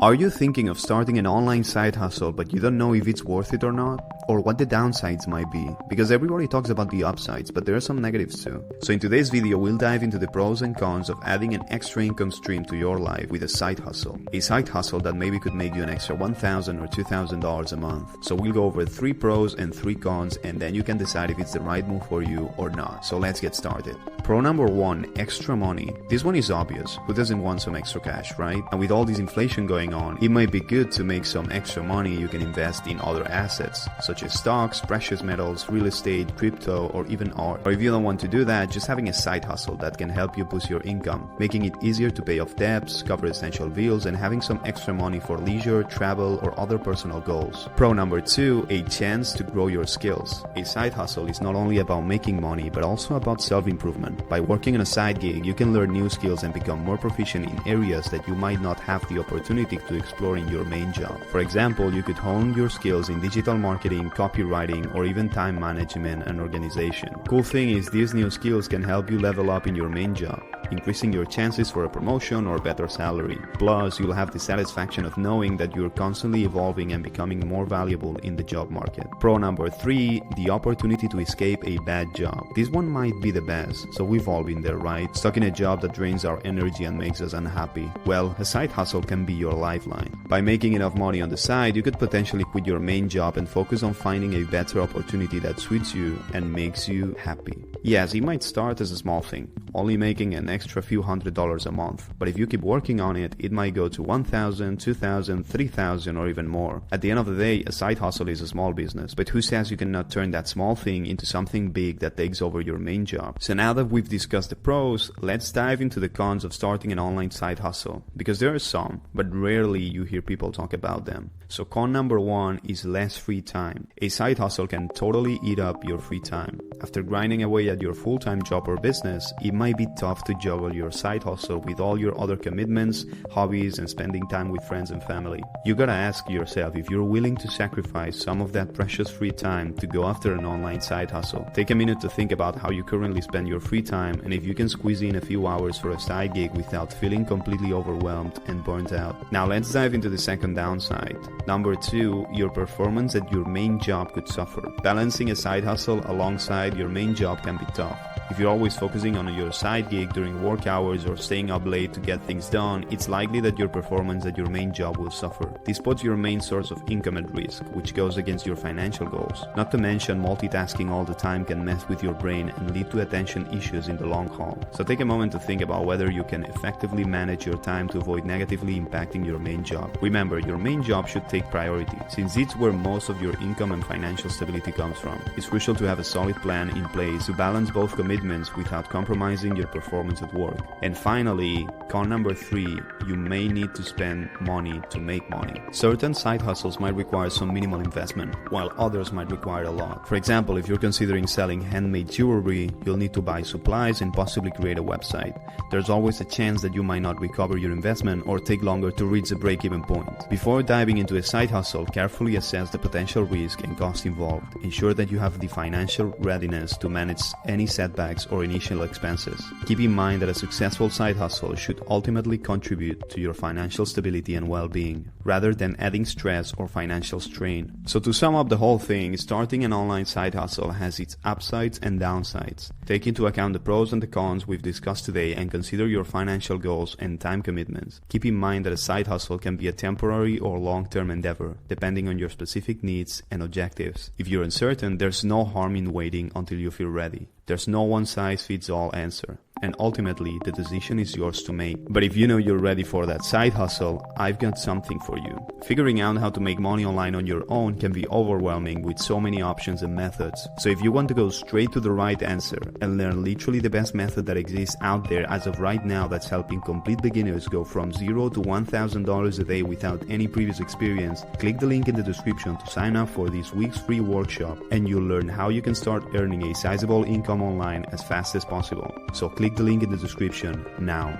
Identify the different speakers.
Speaker 1: Are you thinking of starting an online side hustle but you don't know if it's worth it or not? Or what the downsides might be? Because everybody talks about the upsides, but there are some negatives too. So in today's video, we'll dive into the pros and cons of adding an extra income stream to your life with a side hustle. A side hustle that maybe could make you an extra $1,000 or $2,000 a month. So we'll go over 3 pros and 3 cons, and then you can decide if it's the right move for you or not. So let's get started. Pro number 1, extra money. This one is obvious. Who doesn't want some extra cash, right? And with all this inflation going on, it might be good to make some extra money you can invest in other assets, such as stocks, precious metals, real estate, crypto, or even art. Or if you don't want to do that, just having a side hustle that can help you boost your income, making it easier to pay off debts, cover essential bills, and having some extra money for leisure, travel, or other personal goals. Pro number 2, a chance to grow your skills. A side hustle is not only about making money, but also about self-improvement. By working on a side gig, you can learn new skills and become more proficient in areas that you might not have the opportunity to explore in your main job. For example, you could hone your skills in digital marketing, copywriting, or even time management and organization. Cool thing is, these new skills can help you level up in your main job, increasing your chances for a promotion or better salary. Plus, you'll have the satisfaction of knowing that you're constantly evolving and becoming more valuable in the job market. Pro number 3, the opportunity to escape a bad job. This one might be the best, so we've all been there, right? Stuck in a job that drains our energy and makes us unhappy. Well, a side hustle can be your lifeline. By making enough money on the side, you could potentially quit your main job and focus on finding a better opportunity that suits you and makes you happy. Yes, it might start as a small thing, only making an extra few $100s a month, but if you keep working on it, it might go to $1,000, $2,000, $3,000, or even more. At the end of the day, a side hustle is a small business, but who says you cannot turn that small thing into something big that takes over your main job? So now that we've discussed the pros, let's dive into the cons of starting an online side hustle, because there are some, but rarely you hear people talk about them. So con number 1 is less free time. A side hustle can totally eat up your free time. After grinding away at your full-time job or business, it might be tough to juggle your side hustle with all your other commitments, hobbies, and spending time with friends and family. You gotta ask yourself if you're willing to sacrifice some of that precious free time to go after an online side hustle. Take a minute to think about how you currently spend your free time and if you can squeeze in a few hours for a side gig without feeling completely overwhelmed and burnt out. Now let's dive into the second downside. Number 2, your performance at your main job could suffer. Balancing a side hustle alongside your main job can be tough. If you're always focusing on your side gig during work hours or staying up late to get things done, it's likely that your performance at your main job will suffer. This puts your main source of income at risk, which goes against your financial goals. Not to mention, multitasking all the time can mess with your brain and lead to attention issues in the long haul. So take a moment to think about whether you can effectively manage your time to avoid negatively impacting your main job. Remember, your main job should take priority, since it's where most of your income and financial stability comes from. It's crucial to have a solid plan in place to balance both commitments without compromising your performance at work. And finally, con number 3, you may need to spend money to make money. Certain side hustles might require some minimal investment, while others might require a lot. For example, if you're considering selling handmade jewelry, you'll need to buy supplies and possibly create a website. There's always a chance that you might not recover your investment or take longer to reach the break-even point. Before diving into a side hustle, carefully assess the potential risk and cost involved. Ensure that you have the financial readiness to manage any setbacks or initial expenses. Keep in mind that a successful side hustle should ultimately contribute to your financial stability and well-being, rather than adding stress or financial strain. So to sum up the whole thing, starting an online side hustle has its upsides and downsides. Take into account the pros and the cons we've discussed today and consider your financial goals and time commitments. Keep in mind that a side hustle can be a temporary or long-term endeavor, depending on your specific needs and objectives. If you're uncertain, there's no harm in waiting until you feel ready. There's no one-size-fits-all answer, and ultimately the decision is yours to make. But if you know you're ready for that side hustle, I've got something for you. Figuring out how to make money online on your own can be overwhelming with so many options and methods. So if you want to go straight to the right answer and learn literally the best method that exists out there as of right now that's helping complete beginners go from $0 to $1,000 a day without any previous experience, click the link in the description to sign up for this week's free workshop, and you'll learn how you can start earning a sizable income online as fast as possible. So click the link in the description now.